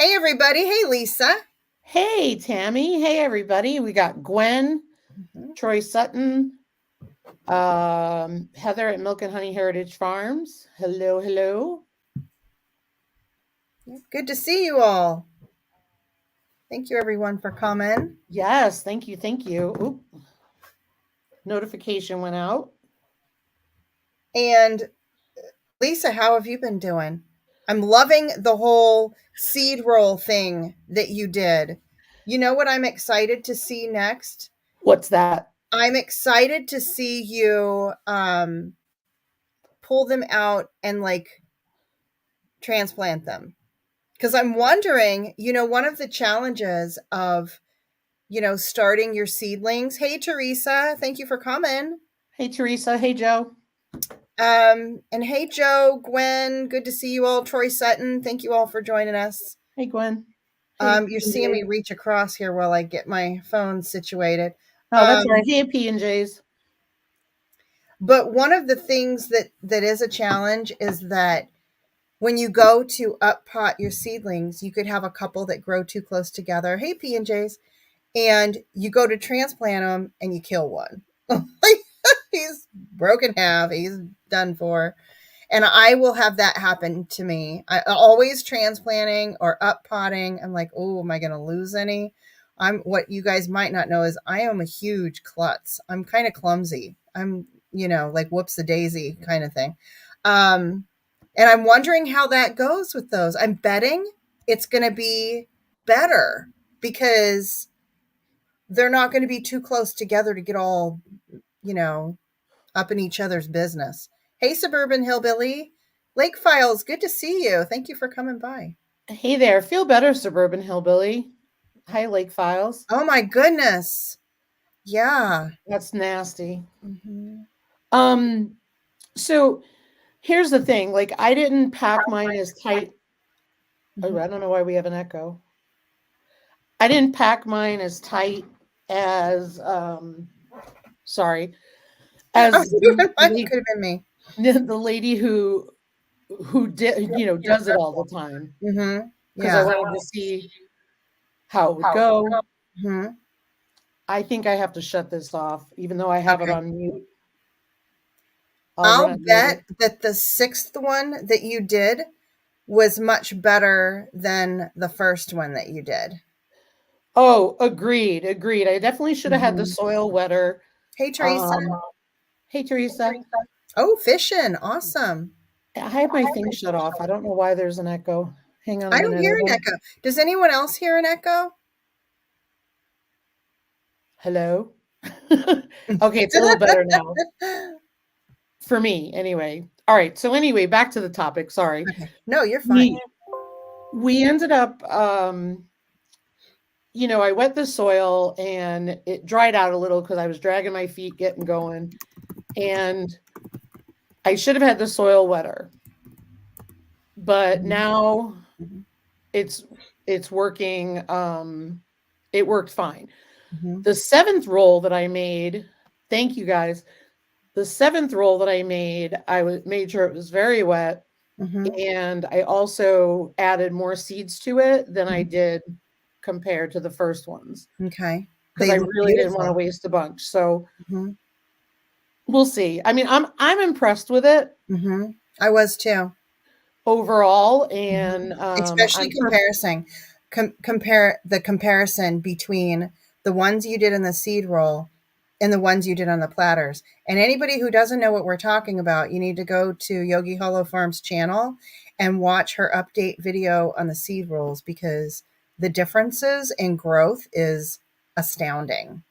Hey, everybody. Hey, Lisa. Hey, Tammy. Hey, everybody. We got Gwen, Troy Sutton, Heather at Milk and Honey Heritage Farms. Hello, hello. Good to see you all. Thank you, everyone, for coming. Yes, thank you. Thank you. Oop. Notification went out. And Lisa, how have you been doing? I'm loving the whole seed roll thing that you did. You know what I'm excited to see next? What's that? I'm excited to see you pull them out and transplant them. Because I'm wondering, one of the challenges of, starting your seedlings. Hey, Teresa, thank you for coming. Hey, Teresa. Hey, Joe. And hey, Joe, Gwen, good to see you all. Troy Sutton, thank you all for joining us. Hey, Gwen. Hey, You're seeing me reach across here while I get my phone situated. Oh, that's right. Hey, P&Js. But one of the things that is a challenge is that when you go to up pot your seedlings, you could have a couple that grow too close together. Hey, P&Js. And you go to transplant them and you kill one. He's broken half. He's done for. And I will have that happen to me. I always transplanting or up potting. I'm like, oh, am I going to lose any? What you guys might not know is I am a huge klutz. I'm kind of clumsy. I'm, like whoops a daisy kind of thing. And I'm wondering how that goes with those. I'm betting it's going to be better because they're not going to be too close together to get all, up in each other's business. Hey, Suburban Hillbilly. Lake Files, good to see you. Thank you for coming by. Hey there. Feel better, Suburban Hillbilly. Hi, Lake Files. Oh, my goodness. Yeah. That's nasty. Mm-hmm. So here's the thing. Like, I didn't pack mine as tight. Mm-hmm. Oh, I don't know why we have an echo. I didn't pack mine as tight as sorry, as It could have been me. the lady who did does it all the time, Mm-hmm. because I Yeah. wanted to see how it would go. Mm-hmm. I think I have to shut this off, even though I have it Okay. on mute. I'll run I'll it later. bet that the sixth one that you did was much better than the first one that you did. Oh, agreed, agreed. I definitely should have had the Mm-hmm. soil wetter. Hey, Teresa. Um, hey, Teresa. Oh, fishing. Awesome. I have my thing shut off. I don't know why there's an echo. Hang on a I don't minute. hear an echo. Does anyone else hear an echo? Hello? Okay, it's a little better now. For me, anyway. All right, so anyway, back to the topic, sorry. Okay. No, you're fine. We ended up, I wet the soil and it dried out a little because I was dragging my feet getting going, and I should have had the soil wetter. But now Mhm. it's working, it worked fine. Mhm. The 7th roll that I made, thank you guys. The 7th roll that I made made sure it was very wet, Mhm. and I also added more seeds to it than I did compared to the first ones, Okay. because They I look really didn't want to beautiful. waste a bunch. So Mhm. we'll see. I mean, I'm impressed with it Mhm. I was too. overall, Mhm. and Especially compare the comparison between the ones you did in the seed roll and the ones you did on the platters. And anybody who doesn't know what we're talking about, you need to go to Yogi Hollow Farms channel and watch her update video on the seed rolls, because the differences in growth is astounding.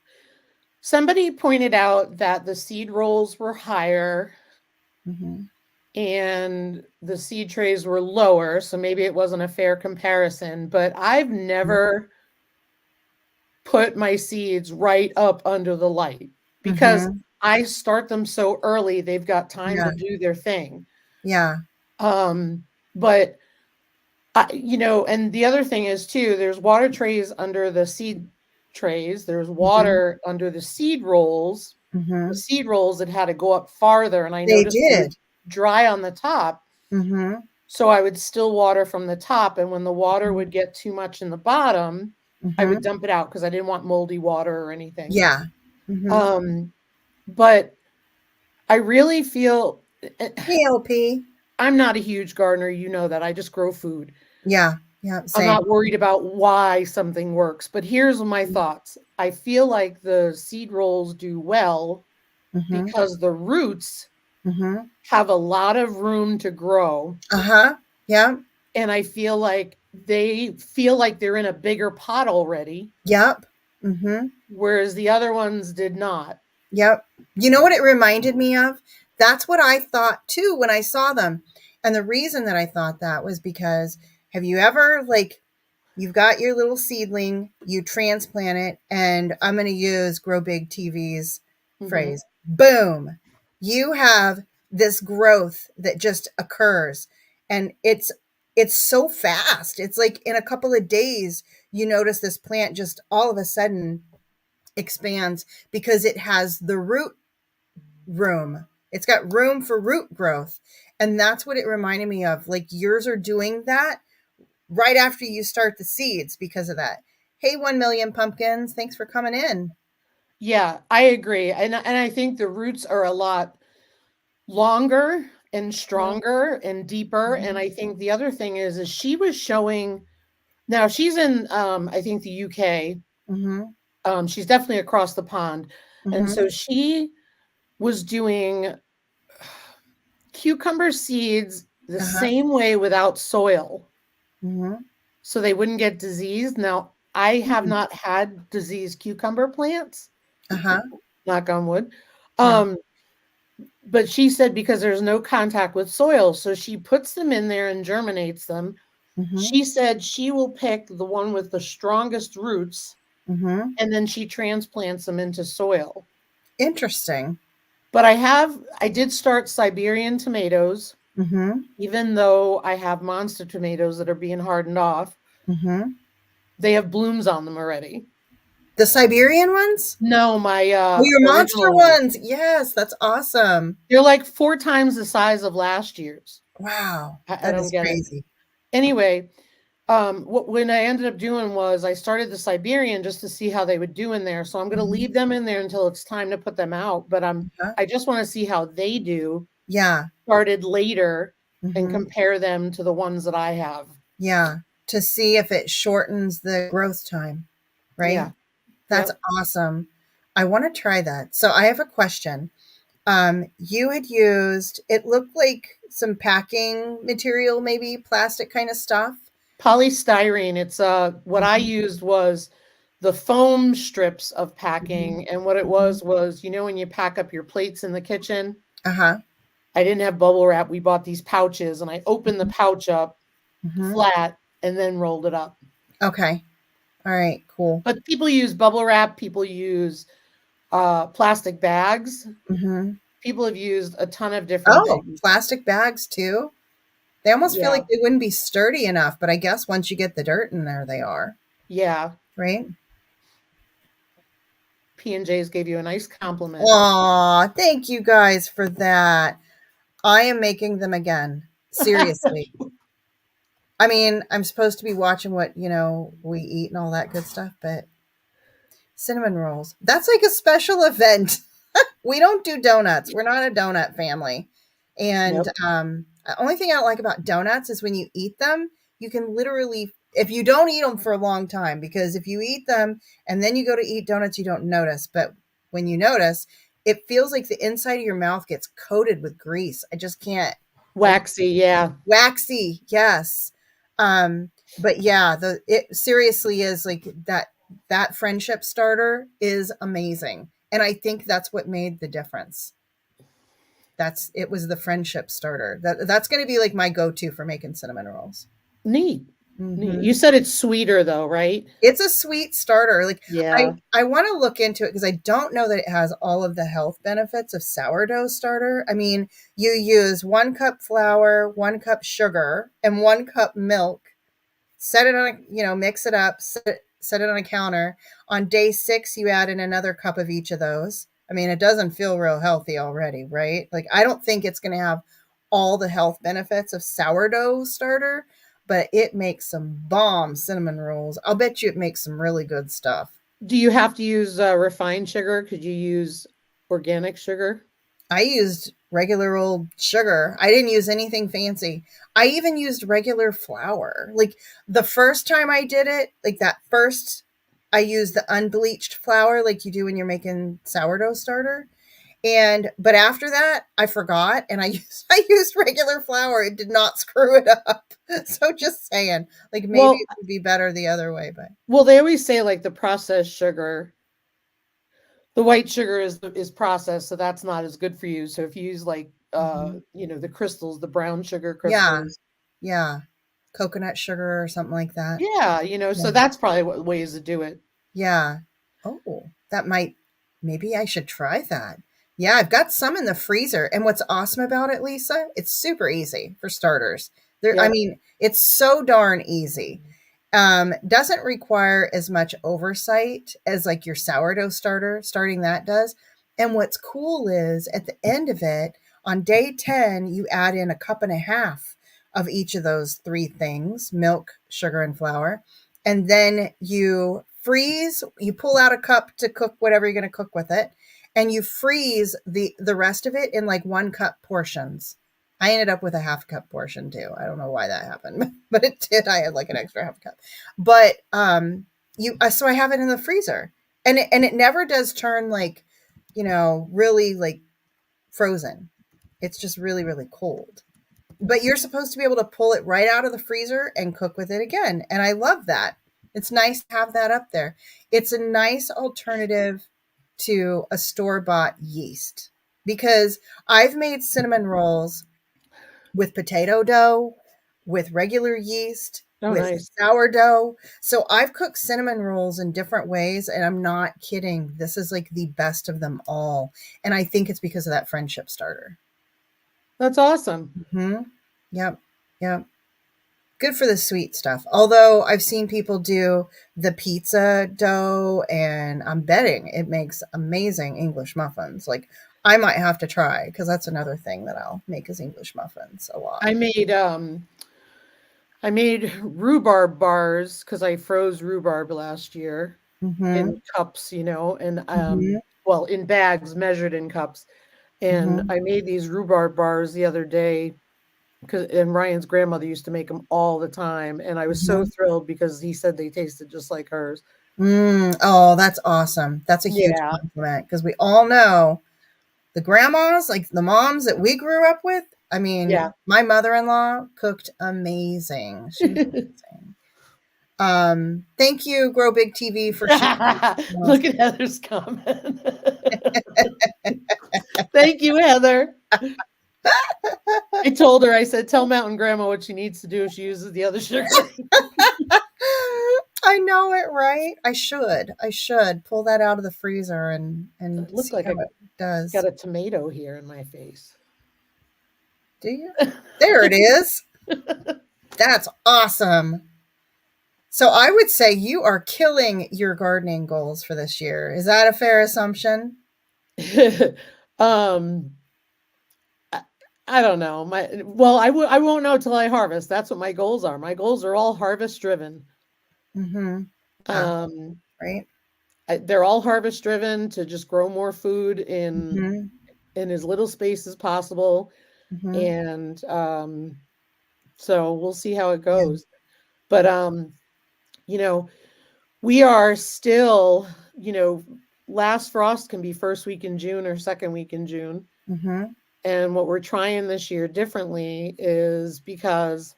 somebody pointed out that the seed rolls were higher Mm-hmm. and the seed trays were lower, so maybe it wasn't a fair comparison. But I've never put my seeds right up under the light because Mm-hmm. I start them so early, they've got time Yeah. to do their thing. Yeah. But and the other thing is too, there's water trays under the seed trays. There's Mm-hmm. water under the seed rolls. The Mm-hmm. seed rolls that had to go up farther, and I They noticed they would did. dry on the top. Mm-hmm. So I would still water from the top, and when the water Mhm. would get too much in the bottom, I would Mhm. dump it out because I didn't want moldy water or anything. Yeah. Mhm. Um, but I really feel PLP. I'm not a huge gardener, you know that. I just grow food. Yeah. Yeah. I'm Same. not worried about why something works, but here's my thoughts. I feel like the seed rolls do well Mhm. because the roots Mhm. have a lot of room to grow, Uh-huh. Yeah. and I feel like they feel like they're in a bigger pot already, Yep. Mhm. whereas the other ones did not. Yep. You know what it reminded me of? That's what I thought too when I saw them. And the reason that I thought that was because have you ever like you've got your little seedling, you transplant it, and I'm going to use Grow Big TV's Mhm. phrase. Boom. You have this growth that just occurs and it's so fast. It's like in a couple of days you notice this plant just all of a sudden expands because it has the root room. It's got room for root growth. And that's what it reminded me of. Like yours are doing that right after you start the seeds because of that. Hey, 1 million pumpkins. Thanks for coming in. Yeah, I agree. And I think the roots are a lot longer and stronger and deeper. And Mhm. I think the other thing is she was showing now she's in I think the UK. Mhm. She's definitely across the pond. And Mhm. so she was doing cucumber seeds the Uh-huh. same way without soil Mhm. so they wouldn't get diseased. Now, I have Mm. not had diseased cucumber plants, Uh-huh. knock on wood. Yeah. Um, but she said because there's no contact with soil, so she puts them in there and germinates them. Mhm. She said she will pick the one with the strongest roots Mhm. and then she transplants them into soil. Interesting. But I did start Siberian tomatoes, Mhm. even though I have monster tomatoes that are being hardened off. Mhm. They have blooms on them already. The Siberian ones? No, my Oh, your monster original ones. ones. Yes, that's awesome. They're like 4 times the size of last year's. Wow. I That don't is get it. crazy. Anyway, when I ended up doing was I started the Siberian just to see how they would do in there. So I'm going to Mhm. leave them in there until it's time to put them out. But Uh-huh. I just want to see how they do Yeah. started later and Mhm. compare them to the ones that I have. Yeah. To see if it shortens the growth time, right? Yeah. That's Yep. awesome. I want to try that. So I have a question. You had used it looked like some packing material, maybe plastic kind of stuff. Polystyrene. It's what I Mhm. used was the foam strips of Mhm. packing, and what it Mhm. was when you pack up your plates in the kitchen. Uh-huh. I didn't have bubble wrap. We bought these pouches, and I opened the Mhm. pouch up Mhm. flat and then rolled it up. Okay. All right. Cool. But people use bubble wrap. People use plastic bags. Mhm. People have used a ton of different Oh, things. plastic bags too. They almost feel Yeah, like they wouldn't be sturdy enough, but I guess once you get the dirt in there, they are, yeah. right? P&J's gave you a nice compliment. Aw, thank you guys for that. I am making them again. Seriously. I mean, I'm supposed to be watching what, we eat and all that good stuff, but cinnamon rolls. That's like a special event. We don't do donuts. We're not a donut family. And Yep. the only thing I don't like about donuts is when you eat them, you can literally, if you don't eat them for a long time, because if you eat them and then you go to eat donuts, you don't notice. But when you notice, it feels like the inside of your mouth gets coated with grease. I just can't. I Waxy, yeah. Waxy, yes. But yeah, it seriously is like that friendship starter is amazing. And I think that's what made the difference. It was the friendship starter. That's going to be like my go-to for making cinnamon rolls. Neat. Neat. You Hmm. said it's sweeter though, right? It's a sweet starter. Like Yeah. I want to look into it because I don't know that it has all of the health benefits of sourdough starter. I mean, you use 1 cup flour, 1 cup sugar, and 1 cup milk. Set it on mix it up, set it on a counter. On day 6, you add in another cup of each of those. I mean, it doesn't feel real healthy already, right? Like, I don't think it's going to have all the health benefits of sourdough starter, but it makes some bomb cinnamon rolls. I'll bet you it makes some really good stuff. Do you have to use refined sugar? Could you use organic sugar? I used regular old sugar. I didn't use anything fancy. I even used regular flour. Like the first time I did it, like that first, I used the unbleached flour like you do when you're making sourdough starter. And but after that, I forgot and I used regular flour. It did not screw it up. So just saying, like maybe Well, it would be better the other way, but they always say like the processed sugar, the white sugar is processed, so that's not as good for you. So if you use like mhm. the crystals, the brown sugar Yeah, crystals, yeah. Coconut sugar or something like that. yeah, Yeah. so that's probably what ways to do it. Yeah. Oh, that might maybe I should try that. Yeah, I've got some in the freezer. And what's awesome about it, Lisa, it's super easy for starters. I Yep. mean, it's so darn easy. Doesn't require as much oversight as like your sourdough starter, starting that does. And what's cool is at the end of it, on day 10, you add in a cup and a half of each of those three things: milk, sugar, and flour. And then you freeze, you pull out a cup to cook whatever you're going to cook with it, and you freeze the rest of it in like 1 cup portions. I ended up with a half cup portion too. I don't know why that happened, but it did. I had like an extra half cup. But you so I have it in the freezer. And it never does turn like, really like frozen. It's just really really cold. But you're supposed to be able to pull it right out of the freezer and cook with it again. And I love that. It's nice to have that up there. It's a nice alternative to a store bought yeast because I've made cinnamon rolls with potato dough, with regular yeast, Oh, with nice. sourdough. So I've cooked cinnamon rolls in different ways, and I'm not kidding. This is like the best of them all. And I think it's because of that friendship starter. That's awesome. Hmm. Yep. Yep. Good for the sweet stuff. Although I've seen people do the pizza dough, and I'm betting it makes amazing English muffins. Like I might have to try because that's another thing that I'll make is English muffins a lot. I made rhubarb bars because I froze rhubarb last year Mm-hmm. in cups, and Mm-hmm. well, in bags measured in cups. And Mm-hmm. I made these rhubarb bars the other day because and Ryan's grandmother used to make them all the time, and I was so Mm-hmm. thrilled because he said they tasted just like hers. Oh, that's awesome. That's a huge Yeah, compliment because we all know the grandmas, like the moms that we grew up with. I mean, yeah. my mother-in-law cooked amazing. She was amazing. Thank you, Grow Big TV, for sharing. Look at Heather's comment. Thank you, Heather. I told her, I said, tell Mountain Grandma what she needs to do if she uses the other sugar. I know it, right? I should. I should pull that out of the freezer and It looked see like how I it does. got a tomato here in my face. Do you? There it is. That's awesome. So I would say you are killing your gardening goals for this year. Is that a fair assumption? um, I, I don't know. I won't know till I harvest. That's what my goals are. My goals are all harvest driven. Mm-hmm. Ah, Um, right. they're all harvest driven to just grow more food Mm-hmm. in as little space as possible, Mm-hmm. and so we'll see how it Yeah. goes. But you know, we are still, last frost can be first week in June or second week in June. Mm-hmm. And what we're trying this year differently is because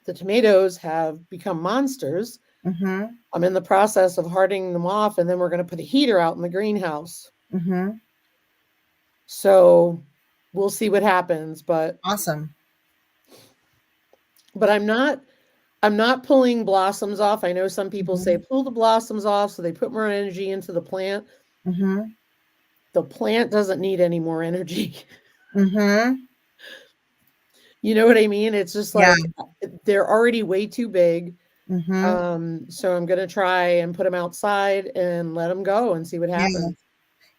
the tomatoes have become monsters. Mm-hmm. I'm in the process of hardening them off, and then we're going to put a heater out in the greenhouse. Mm-hmm. So we'll see what happens, Awesome. but I'm not pulling blossoms off. I know some people say Mm-hmm. pull the blossoms off so they put more energy into the plant. Mm-hmm. The plant doesn't need any more energy. Mm-hmm. You know what I mean? It's just Yeah. like they're already way too big. Mm-hmm. So I'm gonna try and put them outside and let them go and see what Yeah. happens.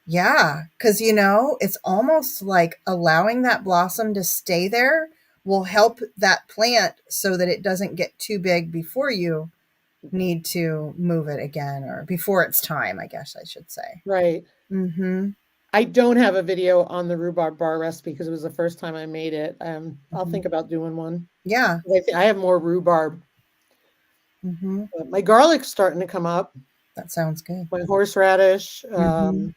Yeah, because it's almost like allowing that blossom to stay there will help that plant so that it doesn't get too big before you need to move it again, or before it's time, I guess I should say. Right. Mm-hmm. I don't have a video on the rhubarb bar recipe because it was the first time I made it. I'll Mm-hmm. think about doing one. Yeah. I have more rhubarb. Mm-hmm. But my garlic's starting to come up. That sounds good. My horseradish. Mm-hmm.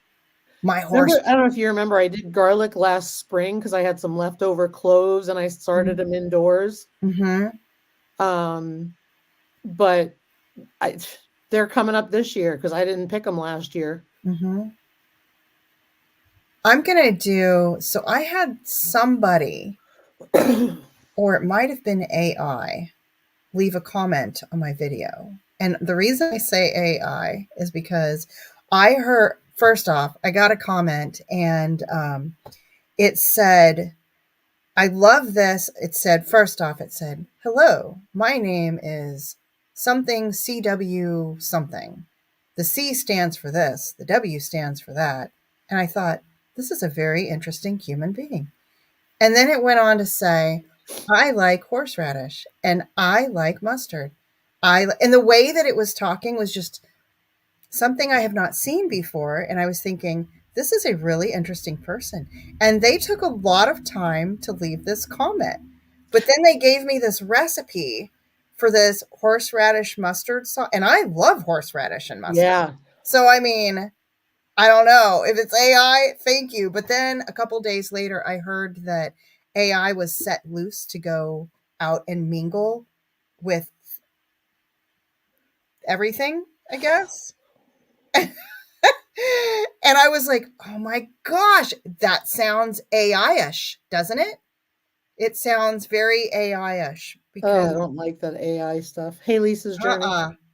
My horse. Remember, I don't know if you remember, I did garlic last spring because I had some leftover cloves and I started them indoors. Mm-hmm. Um, but I, they're coming up this year because I didn't pick them last year. Mm-hmm. I'm gonna do so. I had somebody, or it might have been AI, leave a comment on my video. And the reason I say AI is because I heard, first off, I got a comment and it said, I love this. It said, first off, it said, hello, my name is something CW something. The C stands for this, the W stands for that. And I thought, this is a very interesting human being. And then it went on to say, I like horseradish and I like mustard. And the way that it was talking was just something I have not seen before. And I was thinking, this is a really interesting person. And they took a lot of time to leave this comment. But then they gave me this recipe for this horseradish mustard sauce. And I love horseradish and mustard. Yeah. So, I mean, I don't know if it's AI. Thank you. But then a couple days later, I heard that AI was set loose to go out and mingle with everything, I guess. And I was like, oh my gosh, that sounds AI ish, doesn't it? It sounds very AI ish Oh, I because, don't like that AI stuff. Hey, Lisa's journey.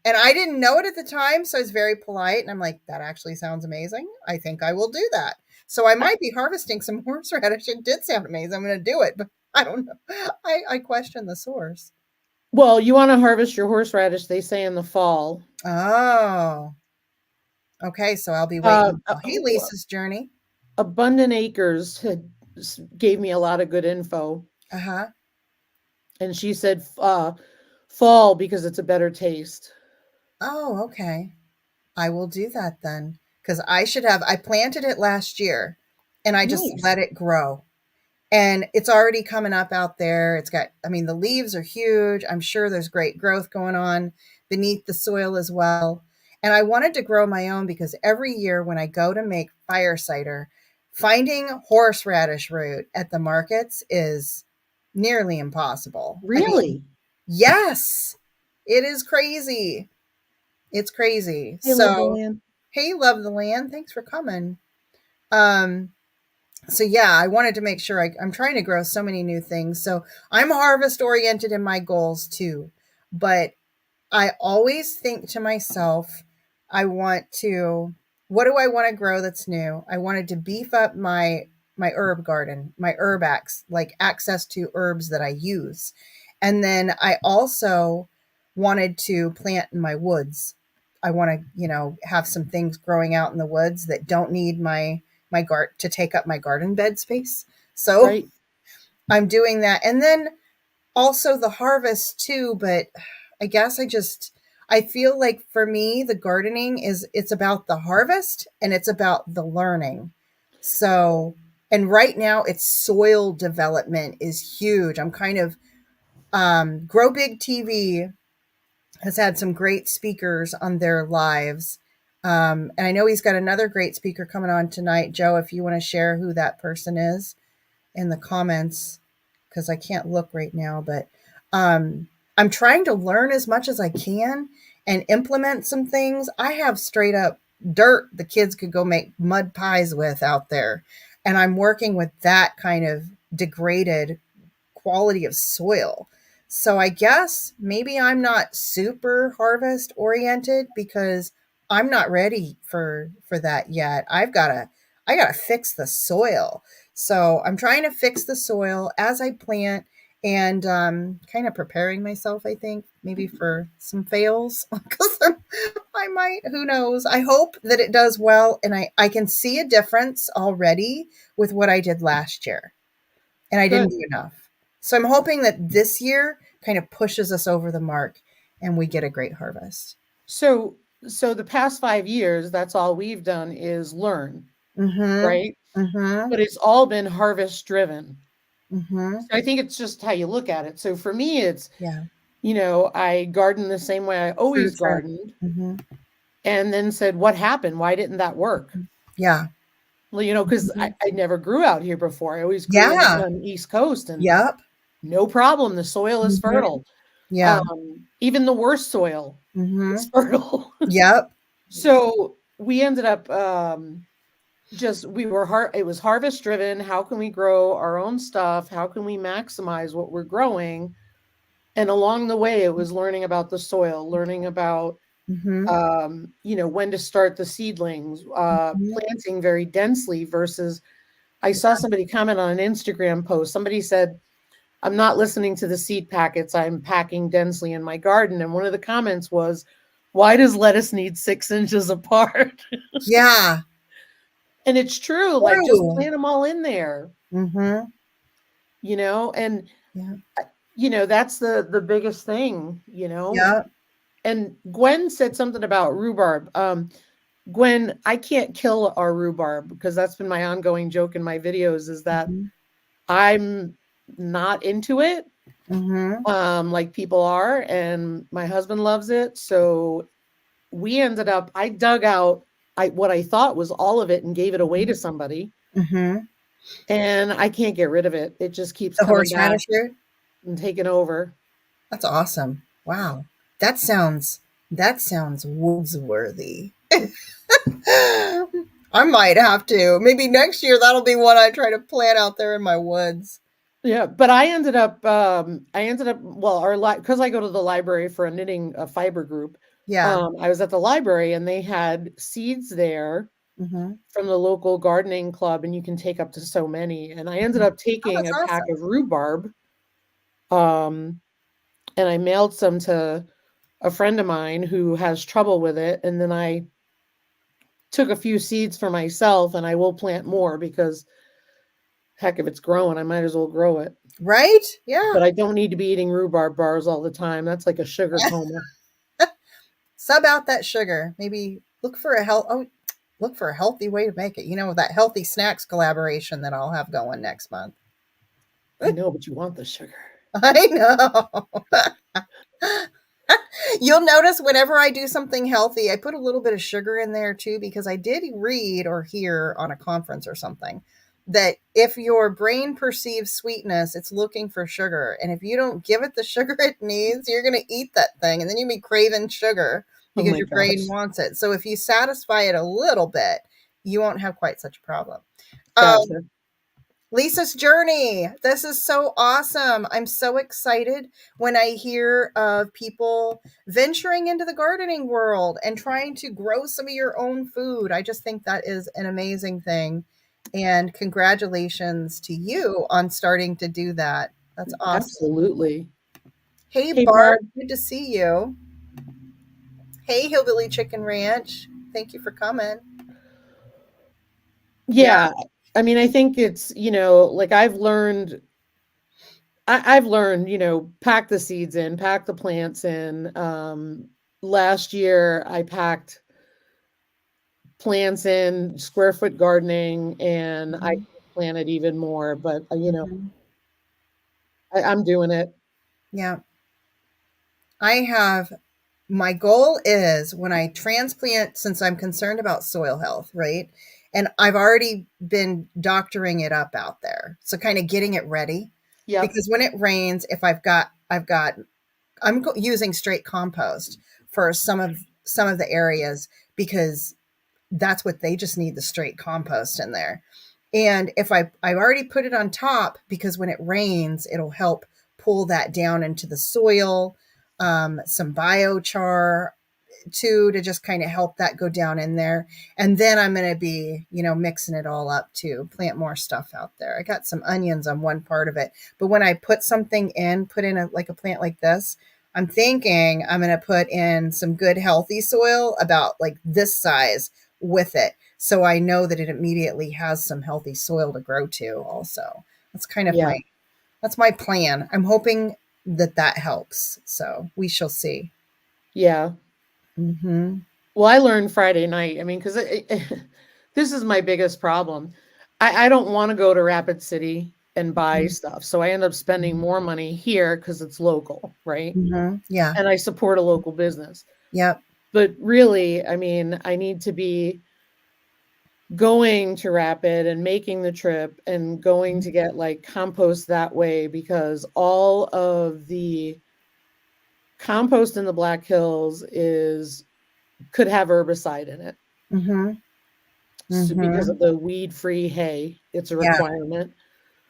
And I didn't know it at the time. So I was very polite. And I'm like, that actually sounds amazing. I think I will do that. So I I, might be harvesting some horseradish. It did sound amazing. I'm going to do it, but I don't know. I question the source. well, you want to harvest your horseradish, they say in the fall. Oh, okay. So I'll be Uh, waiting. uh, Oh, hey, Lisa's journey. Abundant Acres gave me a lot of good info, Uh huh. and she said fall because it's a better taste. Oh, okay. I will do that then because I planted it last year and I just Nice. let it grow. And it's already coming up out there. I mean, the leaves are huge. I'm sure there's great growth going on beneath the soil as well. And I wanted to grow my own because every year when I go to make fire cider, finding horseradish root at the markets is nearly impossible. I mean, Really? yes, it is crazy. It's crazy. Hey, love the So, land. hey, love the land. Thanks for coming. Um, so yeah, I wanted to make sure I'm trying to grow so many new things. So I'm harvest oriented in my goals too. But I always think to myself, I want to, what do I want to grow that's new? I wanted to beef up my herb garden, my herb like access to herbs that I use. And then I also wanted to plant in my woods. I want to, have some things growing out in the woods that don't need my garden to take up my garden bed space. So Right. I'm doing that. And then also the harvest too, but I guess I feel like for me the gardening it's about the harvest and it's about the learning. So, and right now it's soil development is huge. I'm kind of Grow Big TV has had some great speakers on their lives. And I know he's got another great speaker coming on tonight. Joe, if you want to share who that person is in the comments, because I can't look right now, but um, I'm trying to learn as much as I can and implement some things. I have straight up dirt the kids could go make mud pies with out there. And I'm working with that kind of degraded quality of soil. So I guess maybe I'm not super harvest oriented because I'm not ready for that yet. I got to fix the soil. So I'm trying to fix the soil as I plant and kind of preparing myself, I think, maybe for some fails because I might, who knows? I hope that it does well. And I can see a difference already with what I did last year. And I didn't Good. do enough. So I'm hoping that this year kind of pushes us over the mark and we get a great harvest. So so the past 5 years, that's all we've done is learn, Mm-hmm. right? Mm-hmm. But it's all been harvest driven. Mm-hmm. So I think it's just how you look at it. So for me, it's, Yeah. I garden the same way I True, always true. gardened Mm-hmm. and then said, what happened? Why didn't that work? Yeah. Well, because Mhm. I never grew out here before. I always grew Yeah. on the East Coast and Yep. no problem. The soil is Mhm. fertile. Yeah. Even the worst soil is Mhm. fertile. Yep. So we ended up just we were it was harvest driven. How can we grow our own stuff? How can we maximize what we're growing? And along the way, it was learning about the soil, learning about Mhm. when to start the seedlings, Mhm. planting very densely versus. I saw somebody comment on an Instagram post. Somebody said, I'm not listening to the seed packets. I'm packing densely in my garden. And one of the comments was, why does lettuce need 6 inches apart? Yeah. And it's true. Like, just True. plant them all in there, Mhm. and Yeah. that's the biggest thing. Yep. And Gwen said something about rhubarb. Gwen, I can't kill our rhubarb because that's been my ongoing joke in my videos is that Mhm. I'm not into it, Mhm. like people are, and my husband loves it. So I dug out what I thought was all of it and gave it away to somebody, Mhm. and I can't get rid of it. It just keeps The coming back horseradish root? and taking over. That's awesome. Wow. That sounds that sounds woodsworthy. I might have to. Maybe next year that'll be one I try to plant out there in my woods. Yeah, but I ended up well, our because I go to the library for a fiber group. Yeah. I was at the library and they had seeds there Mhm. from the local gardening club, and you can take up to so many. And I ended up Oh, taking that's a pack awesome. of rhubarb, um, and I mailed some to a friend of mine who has trouble with it. And then I took a few seeds for myself, and I will plant more because heck, if it's growing, I might as well grow it. Right? Yeah. But I don't need to be eating rhubarb bars all the time. That's like a sugar coma. Sub out that sugar. Maybe look for a healthy way to make it. That healthy snacks collaboration that I'll have going next month. I know, but you want the sugar. I know. You'll notice whenever I do something healthy, I put a little bit of sugar in there too, because I did read or hear on a conference or something that if your brain perceives sweetness, it's looking for sugar. And if you don't give it the sugar it needs, you're going to eat that thing. And then you'll be craving sugar Oh because my your brain gosh. wants it. So if you satisfy it a little bit, you won't have quite such a problem. Um, Gotcha. Lisa's journey. This is so awesome. I'm so excited when I hear of people venturing into the gardening world and trying to grow some of your own food. I just think that is an amazing thing. And congratulations to you on starting to do that. That's awesome. Absolutely. Hey, Hey, Barb. Barb. Good to see you. Hey, Hillbilly Chicken Ranch. Thank you for coming. Yeah. Yeah. I mean, I think it's, like I've learned, pack the seeds in, pack the plants in. Last year I packed plants in, square foot gardening, and I Mhm. planted even more, but Mhm. I'm doing it. Yeah. I have my goal is when I transplant, since I'm concerned about soil health, right? And I've already been doctoring it up out there. So kind of getting it ready Yep. because when it rains, if using straight compost for some of the areas because that's what they just need, the straight compost in there. And if I've already put it on top because when it rains, it'll help pull that down into the soil, some biochar too to just kind of help that go down in there. And then I'm going to be, mixing it all up to plant more stuff out there. I got some onions on one part of it, but when I put something in, put in a plant like this, I'm thinking I'm going to put in some good healthy soil about like this size with it. So I know that it immediately has some healthy soil to grow to also. That's kind of Yeah. my plan. I'm hoping that that helps. So we shall see. Yeah. Mhm. Well, I learned Friday night. I mean, because this is my biggest problem. I don't want to go to Rapid City and buy Mhm. stuff. So I end up spending more money here because it's local, right? Mhm. Yeah. And I support a local business. Yep. But really, I mean, I need to be going to Rapid and making the trip and going to get like compost that way because all of the compost in the Black Hills is could have herbicide in it. Mhm. So because Mhm. of the weed-free hay, it's a Yeah. requirement.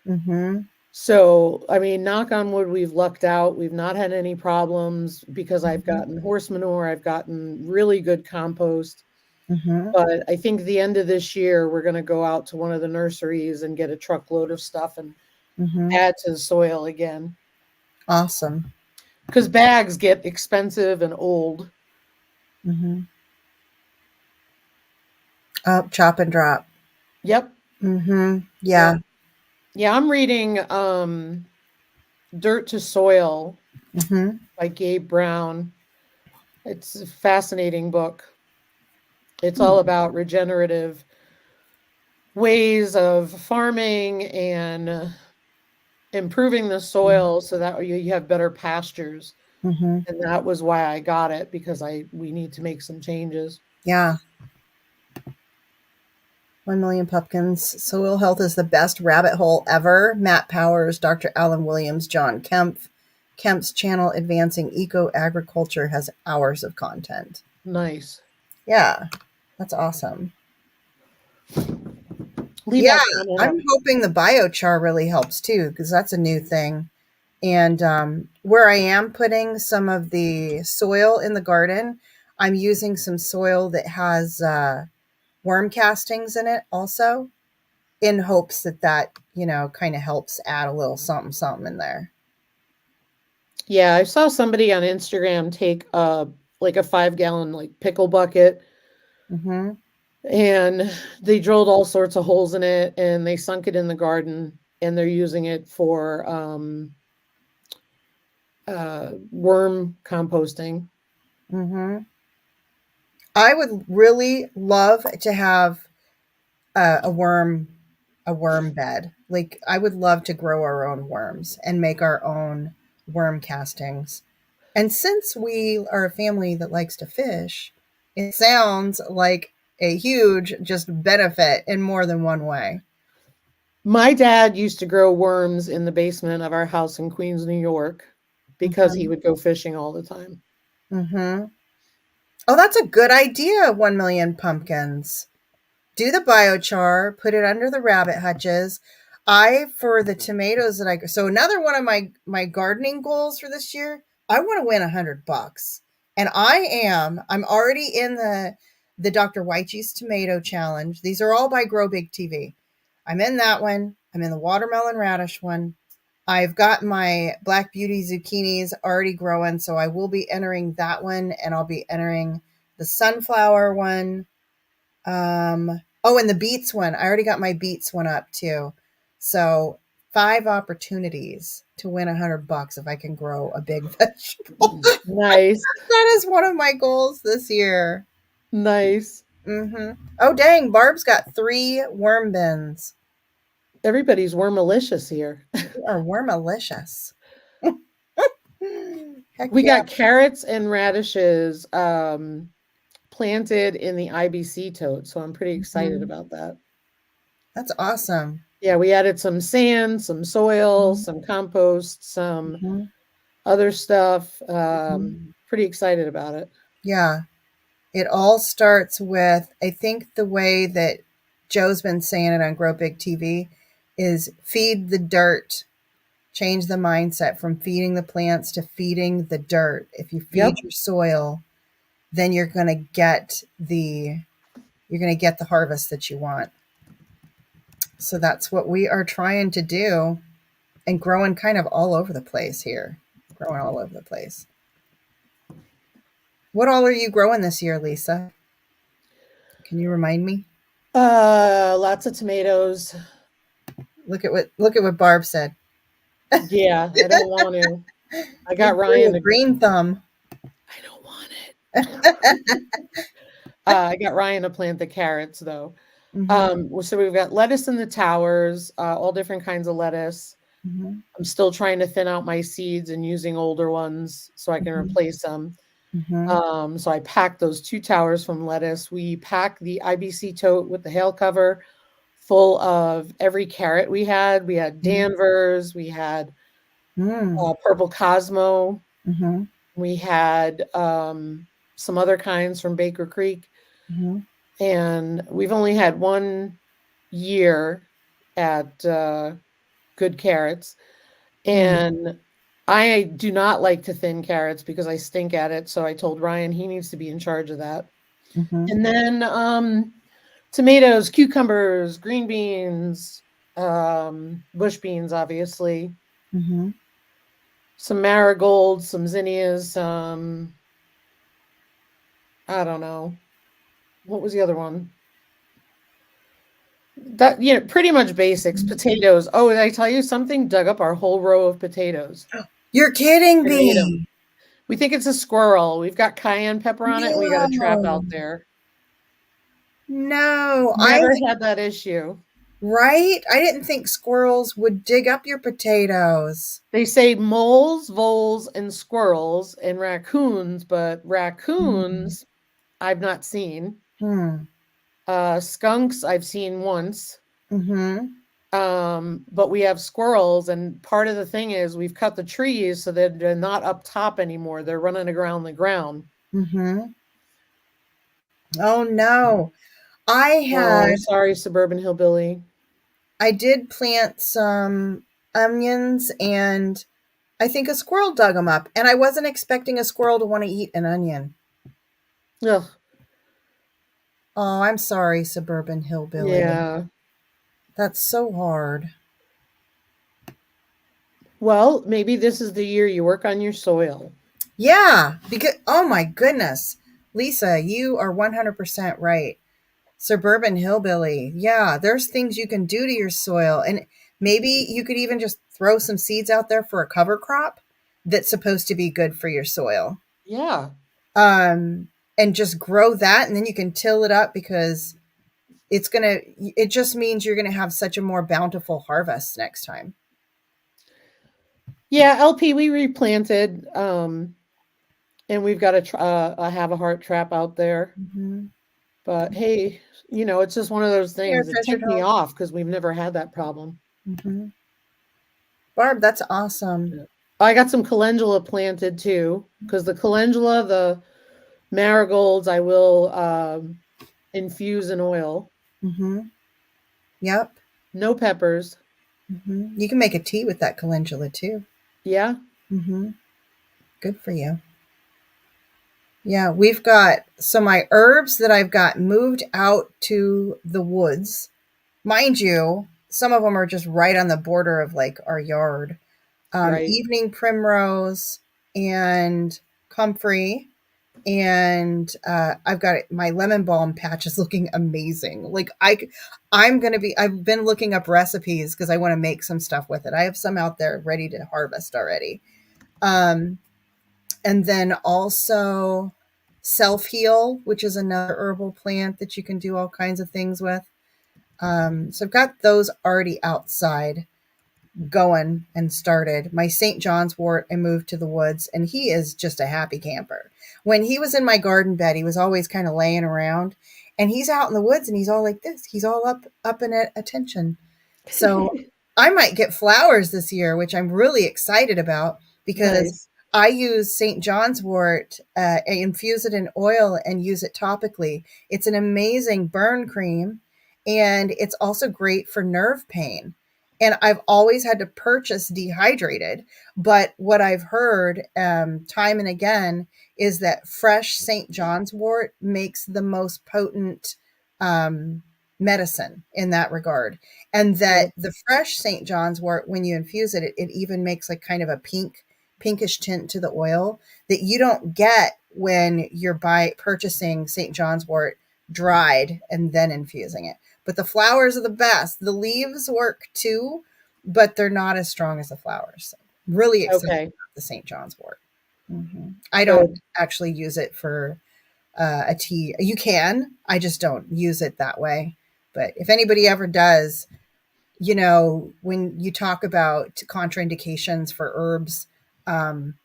Mhm. So, I mean, knock on wood, we've lucked out. We've not had any problems because I've Mhm. gotten horse manure, I've gotten really good compost. Mhm. But I think the end of this year, we're gonna go out to one of the nurseries and get a truckload of stuff and Mhm. add to the soil again. Awesome. Because bags get expensive and old. Mhm. Oh, chop and drop. Yep. Mhm. Yep. Yeah. Yeah, I'm reading Dirt to Soil Mhm. by Gabe Brown. It's a fascinating book. It's Hmm. all about regenerative ways of farming and improving the soil so that you have better pastures. Mhm. And that was why I got it because we need to make some changes. Yeah. 1 million pumpkins. Soil health is the best rabbit hole ever. Matt Powers, Dr. Alan Williams, John Kempf. Kemp's channel, Advancing Eco Agriculture, has hours of content. Nice. Yeah, that's awesome. Leave Yeah, that comment up. I'm hoping the biochar really helps too, because that's a new thing. And where I am putting some of the soil in the garden, I'm using some soil that has worm castings in it also, in hopes that kind of helps add a little something something in there. Yeah, I saw somebody on Instagram take like a 5 gallon like pickle bucket Mm-hmm. and they drilled all sorts of holes in it and they sunk it in the garden and they're using it for worm composting. Mm-hmm. I would really love to have uh, a worm a worm bed. Like I would love to grow our own worms and make our own worm castings. And since we are a family that likes to fish, it sounds like a huge just benefit in more than one way. My dad used to grow worms in the basement of our house in Queens, New York, because he Mhm. would go fishing all the time. Mhm. Oh, that's a good idea, 1 million pumpkins. Do the biochar, put it under the rabbit hutches. For the tomatoes that so another one of my gardening goals for this year, I want to win $100. And I'm already in the Dr. Wyche's tomato challenge. These are all by Grow Big TV. I'm in that one. I'm in the watermelon radish one. I've got my Black Beauty zucchinis already growing, so I will be entering that one, and I'll be entering the sunflower one. Oh, and the beets one. I already got my beets one up too. So 5 opportunities to win $100 if I can grow a big vegetable. Nice. That is one of my goals this year. Nice. Oh, dang. Barb's got 3 worm bins. Everybody's wormalicious here. We are wormalicious. Heck We yeah. got carrots and radishes planted in the IBC tote, so I'm pretty excited Mhm. about that. That's awesome. Yeah, we added some sand, some soil, Mhm. some compost, some Mhm. other stuff. Mhm. Pretty excited about it. Yeah. It all starts with, I think the way that Joe's been saying it on Grow Big TV is feed the dirt, change the mindset from feeding the plants to feeding the dirt. If you Yep. feed your soil, then you're going to get the harvest that you want. So that's what we are trying to do and growing kind of all over the place here. Growing all over the place. What all are you growing this year, Lisa? Can you remind me? Lots of tomatoes. Look at what Barb said. Yeah, I don't want to. I You got grew Ryan a to. green thumb. I don't want it. I got Ryan to plant the carrots though. Mm-hmm. So we've got lettuce in the towers, all different kinds of lettuce. Mm-hmm. I'm still trying to thin out my seeds and using older ones so I can Mm-hmm. replace them. Mm-hmm. So I packed those 2 towers from lettuce. We packed the IBC tote with the hail cover full of every carrot we had. We had Danvers, we had Mm-hmm. purple Cosmo, Mm-hmm. we had some other kinds from Baker Creek, Mm-hmm. and we've only had 1 year at Good Carrots, and I do not like to thin carrots because I stink at it, so I told Ryan he needs to be in charge of that. Mm-hmm. And then, tomatoes, cucumbers, green beans, bush beans, obviously, Mm-hmm. some marigolds, some zinnias, I don't know. What was the other one? That, pretty much basics. Potatoes. Oh, did I tell you something? Dug up our whole row of potatoes You're kidding and ate them. me. We think it's a squirrel. We've got cayenne pepper on it, and we got a trap No. out there. No. Never had that issue. Right? I didn't think squirrels would dig up your potatoes. They say moles, voles, and squirrels and raccoons, but Mm. raccoons I've not seen. Hmm. Skunks I've seen once. Mm-hmm. But we have squirrels, and part of the thing is we've cut the trees so that they're not up top anymore. They're running around the ground. Mm-hmm. Oh no. I Oh, had sorry, suburban hillbilly. I did plant some onions and I think a squirrel dug them up. And I wasn't expecting a squirrel to want to eat an onion. Ugh, Oh, I'm sorry, suburban hillbilly. yeah. That's so hard. Well, maybe this is the year you work on your soil. Yeah, because oh my goodness. Lisa, you are 100% right. Suburban hillbilly. Yeah, there's things you can do to your soil and maybe you could even just throw some seeds out there for a cover crop that's supposed to be good for your soil. Yeah. Um and just grow that and then you can till it up because it just means you're going to have such a more bountiful harvest next time. Yeah, LP, we replanted, and we've got a have a heart trap out there. Mhm. But hey, it's just one of those Here, things. It treasured ticked me home. off because we've never had that problem. Mhm. Barb, that's awesome. Yeah. I got some calendula planted too, because the calendula, the marigolds, I will infuse in oil. Mhm. Yep. No peppers. You can make a tea with that calendula too. Yeah, Mhm. Good for you. Yeah, we've got so my herbs that I've got moved out to the woods. Mind you, some of them are just right on the border of like our yard. right. Evening primrose and comfrey and I've got my lemon balm patch is looking amazing. Like I've been looking up recipes because I want to make some stuff with it. I have some out there ready to harvest already. Um, and then also self heal, which is another herbal plant that you can do all kinds of things with. So I've got those already outside going and started. My St. John's wort, I moved to the woods, and he is just a happy camper. When he was in my garden bed, he was always kind of laying around, and he's out in the woods, and he's all like this. He's all up in attention. So I might get flowers this year, which I'm really excited about because Nice. I use St. John's wort, I infuse it in oil and use it topically. It's an amazing burn cream, and it's also great for nerve pain and I've always had to purchase dehydrated. But what I've heard time and again is that fresh St. John's wort makes the most potent um, medicine in that regard. And that Cool. the fresh St. John's wort, when you infuse it, it even makes like kind of a pinkish tint to the oil that you don't get when you're purchasing St. John's wort dried and then infusing it. But the flowers are the best. The leaves work too, but they're not as strong as the flowers. So really excited Okay. about the St. John's wort. I don't Good. actually use it for a tea. You can. I just don't use it that way. But if anybody ever does, when you talk about contraindications for herbs, um,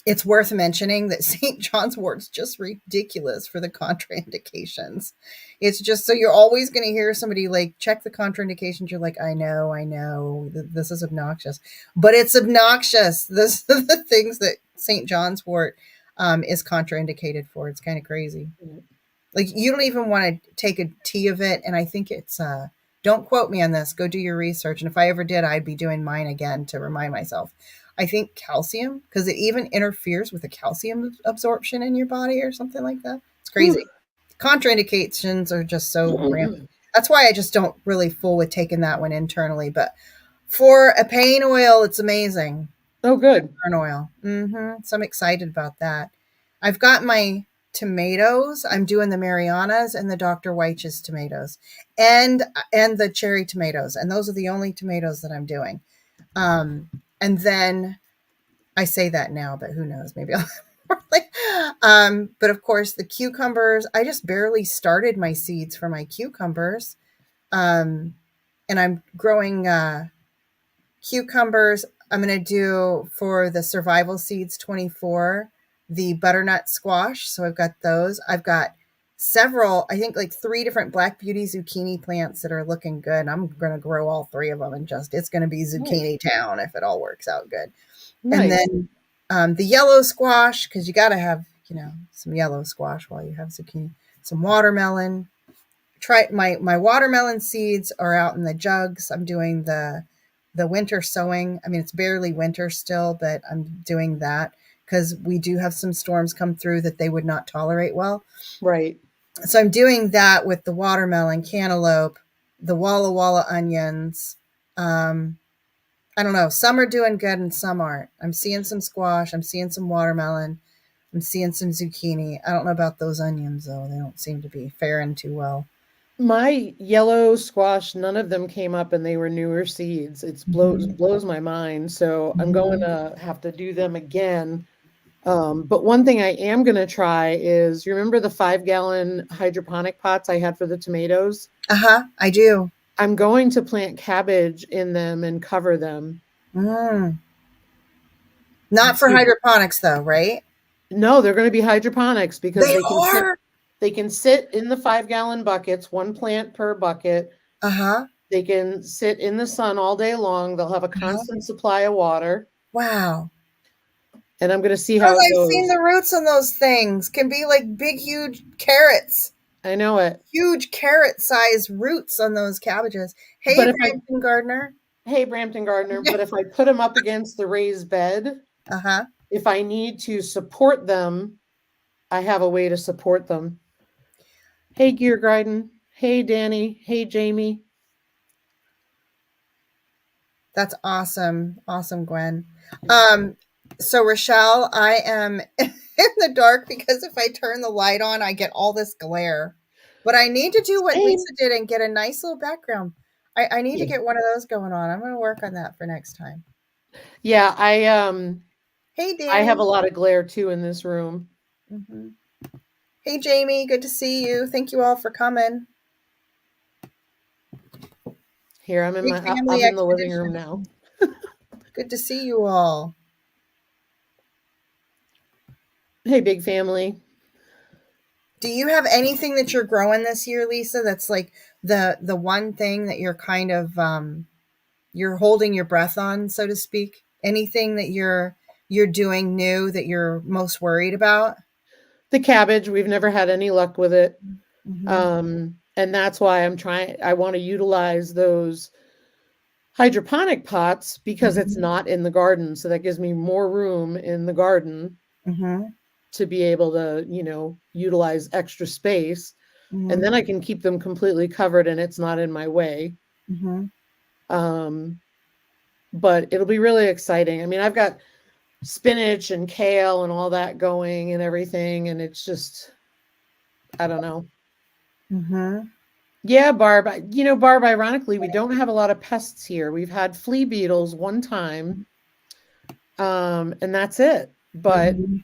it's worth mentioning that St. John's wort's just ridiculous for the contraindications. It's just so you're always going to hear somebody like check the contraindications. You're like, I know, this is obnoxious, but it's obnoxious. This are the things that St. John's wort is contraindicated for. It's kind of crazy. Like you don't even want to take a tea of it, and I think it's don't quote me on this. Go do your research, and if I ever did, I'd be doing mine again to remind myself. I think calcium, because it even interferes with the calcium absorption in your body or something like that. It's crazy. Contraindications are just so rampant. That's why I just don't really fool with taking that one internally. But for a pain oil, it's amazing. Oh, good. Corn oil. So I'm excited about that. I've got my tomatoes. I'm doing the Marianas and the Dr. Weitch's tomatoes, and the cherry tomatoes, and those are the only tomatoes that I'm doing. And then I say that now, but who knows? Maybe I'll. But of course, the cucumbers. I just barely started my seeds for my cucumbers, and I'm growing cucumbers. I'm going to do for the Survival Seeds 24, the butternut squash. So I've got those. I've got several, I think like 3 different Black Beauty zucchini plants that are looking good. I'm going to grow all 3 of them, and it's going to be zucchini town if it all works out good. And Nice. then the yellow squash, because you got to have, some yellow squash while you have zucchini, some watermelon. My watermelon seeds are out in the jugs. I'm doing the winter sowing. I mean, it's barely winter still, but I'm doing that because we do have some storms come through that they would not tolerate well. Right. So I'm doing that with the watermelon, cantaloupe, the Walla Walla onions. I don't know. Some are doing good and some aren't. I'm seeing some squash. I'm seeing some watermelon. I'm seeing some zucchini. I don't know about those onions though. They don't seem to be faring too well. My yellow squash, none of them came up and they were newer seeds. It blows my mind. So I'm going to have to do them again. But one thing I am going to try is, you remember the 5-gallon hydroponic pots I had for the tomatoes? I do. I'm going to plant cabbage in them and cover them. Not for hydroponics though, right? No, they're going to be hydroponics because They they are. can sit in the 5-gallon buckets, 1 plant per bucket. They can sit in the sun all day long. They'll have a constant supply of water. Wow. And I'm going to see how Oh, it I've seen goes. the roots on those things. Can be like big, huge carrots. I know it. Huge carrot-sized roots on those cabbages. Hey, But Brampton Gardener. hey, Brampton Gardener, but if I put them up against the raised bed, if I need to support them, I have a way to support them. Hey, Gear Garden. Hey, Danny. Hey, Jamie. That's awesome. Awesome, Gwen. So Rochelle, I am in the dark because if I turn the light on, I get all this glare. But I need to do what Lisa did and get a nice little background. I need to get one of those going on. I'm going to work on that for next time. Yeah, Hey, Danny. I have a lot of glare too in this room. Hey, Jamie. Good to see you. Thank you all for coming. Here, I'm in the living room now. Good to see you all. Hey, big family. Do you have anything that you're growing this year, Lisa? That's like the one thing that you're kind of you're holding your breath on, so to speak? Anything that you're doing new that you're most worried about? The cabbage, we've never had any luck with it. And that's why I want to utilize those hydroponic pots because it's not in the garden. So that gives me more room in the garden to be able to, utilize extra space. And then I can keep them completely covered and it's not in my way. But it'll be really exciting. I mean, I've got spinach and kale and all that going and everything, and it's just, I don't know. Mm-hmm. Yeah, Barb. Barb, ironically, we don't have a lot of pests here. We've had flea beetles one time, and that's it. But, Mm-hmm.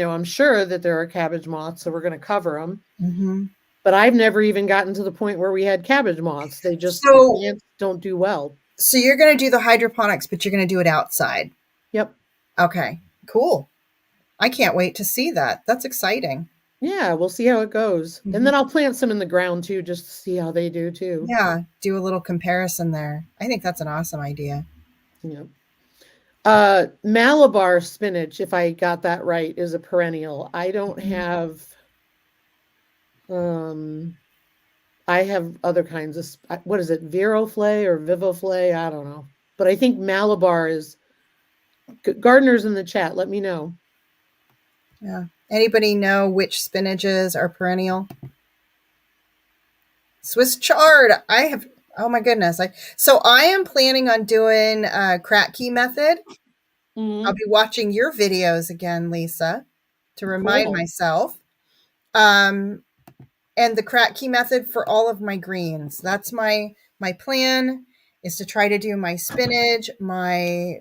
I'm sure that there are cabbage moths, so we're going to cover them. Mm-hmm. But I've never even gotten to the point where we had cabbage moths. The So, plants don't do well. so you're going to do the hydroponics, but you're going to do it outside. Yep. Okay, cool. I can't wait to see that. That's exciting. Yeah, we'll see how it goes. And Mm-hmm. then I'll plant some in the ground too, just to see how they do too. Yeah, do a little comparison there. I think that's an awesome idea. Yep. Malabar spinach, if I got that right, is a perennial. Um I have other kinds of what is it, Viroflay or Vivoflay? I don't know. But I think Malabar is gardeners in the chat, let me know. Yeah. Anybody know which spinaches are perennial? Swiss chard. I have. Oh my goodness. I am planning on doing crack key method. I'll Mm-hmm. be watching your videos again, Lisa, to remind Cool. myself. Um, and the crack key method for all of my greens. That's my plan, is to try to do my spinach, my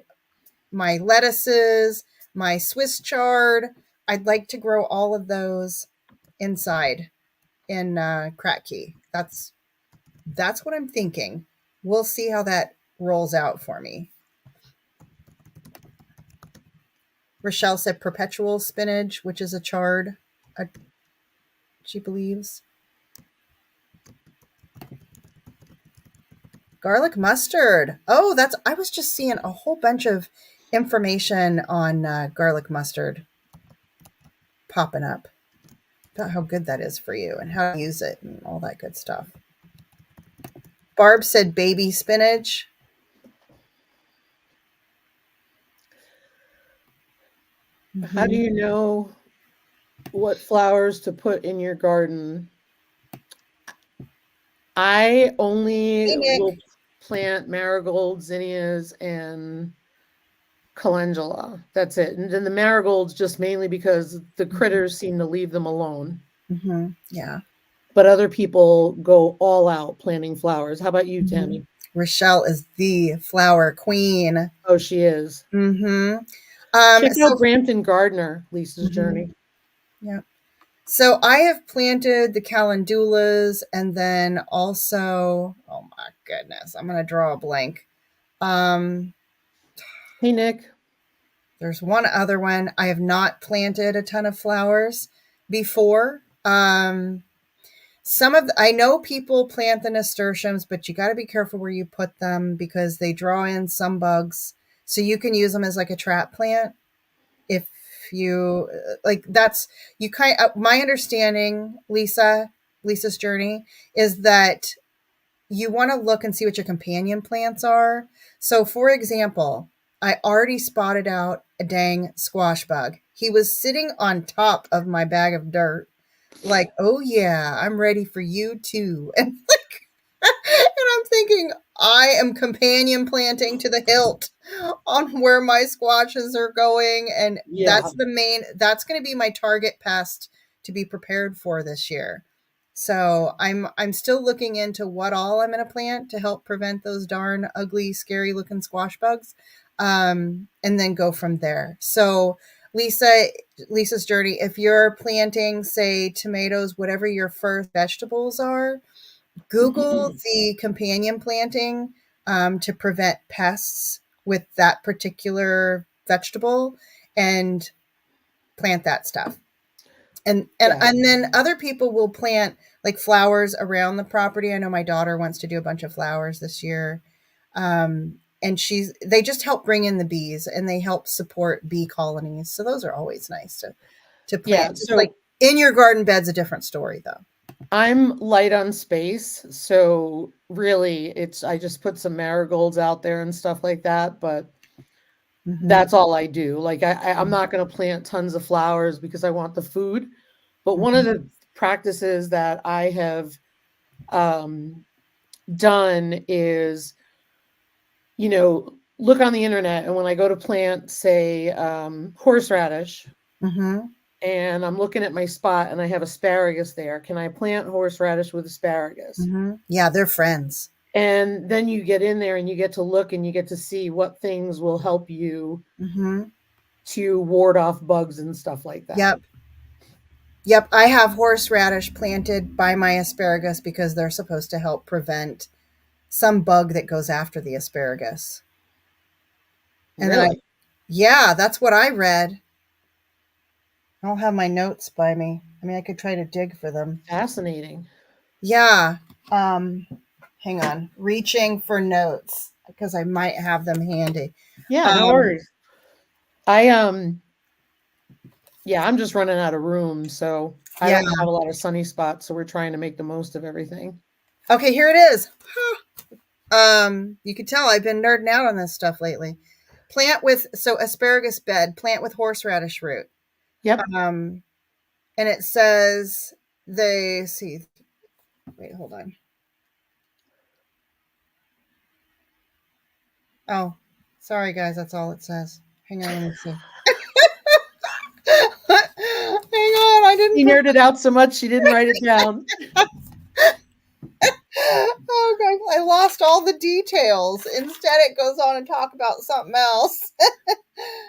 lettuces, my Swiss chard. I'd like to grow all of those inside in crack key. That's what I'm thinking. We'll see how that rolls out for me. Rochelle said perpetual spinach, which is a chard, she believes. Garlic mustard. Oh, I was just seeing a whole bunch of information on garlic mustard popping up about how good that is for you and how to use it and all that good stuff. Barb said baby spinach. How do Mm-hmm. you know what flowers to put in your garden? I only Hey, will Nick. plant marigold, zinnias, and calendula. That's it. And then the marigolds just mainly because the critters seem to leave them alone. Mm-hmm. Yeah. But other people go all out planting flowers. How about you, Mm-hmm. Tammy? Rochelle is the flower queen. Oh, she is. Mm-hmm. Check So out Brampton Gardener, Lisa's mhm, Journey. yeah. So I have planted the calendulas, and then also, oh my goodness, I'm gonna draw a blank. Um, Hey, Nick. there's one other one. I have not planted a ton of flowers before. I know people plant the nasturtiums, but you got to be careful where you put them because they draw in some bugs. So you can use them as like a trap plant if you like. That's you kind my understanding, Lisa's journey is that you want to look and see what your companion plants are. So for example, I already spotted out a dang squash bug. He was sitting on top of my bag of dirt, like, oh yeah, I'm ready for you too. And like, and I'm thinking, I am companion planting to the hilt on where my squashes are going. And Yeah. that's going to be my target pest to be prepared for this year. So I'm still looking into what all I'm going to plant to help prevent those darn ugly, scary looking squash bugs, and then go from there. So Lisa's journey. If you're planting, say, tomatoes, whatever your first vegetables are, Google the companion planting to prevent pests with that particular vegetable and plant that stuff. And and Yeah. and then other people will plant like flowers around the property. I know my daughter wants to do a bunch of flowers this year. And they just help bring in the bees and they help support bee colonies. So those are always nice to Yeah. plant. Just like So in your garden bed's a different story though. I'm light on space. So really, I just put some marigolds out there and stuff like that. But Mm-hmm. that's all I do. Like I'm not going to plant tons of flowers because I want the food. But one of Mm-hmm. the practices that I have um, done is, you know, look on the internet, and when I go to plant, say, horseradish, Mhm. and I'm looking at my spot and I have asparagus there, can I plant horseradish with asparagus? Mhm. Yeah, they're friends. And then you get in there and you get to look and you get to see what things will help you Mhm. to ward off bugs and stuff like that. Yep. Yep, I have horseradish planted by my asparagus because they're supposed to help prevent some bug that goes after the asparagus. And then I Really yeah, that's what I read. I don't have my notes by me. I mean, I could try to dig for them. fascinating. Yeah. Um, hang on. Reaching for notes because I might have them handy. Yeah, no Um, worries. I yeah, I'm just running out of room, so I yeah. don't have a lot of sunny spots, so we're trying to make the most of everything. Okay, here it is. You can tell I've been nerding out on this stuff lately. Plant with so asparagus bed, plant with horseradish root. Yep. Um, and it says they see. Wait, hold on. Oh, sorry guys, that's all it says. Hang on, let me see. Hang on, I didn't She put. nerded out so much she didn't write it down. Oh god, I lost all the details. Instead, it goes on and talk about something else.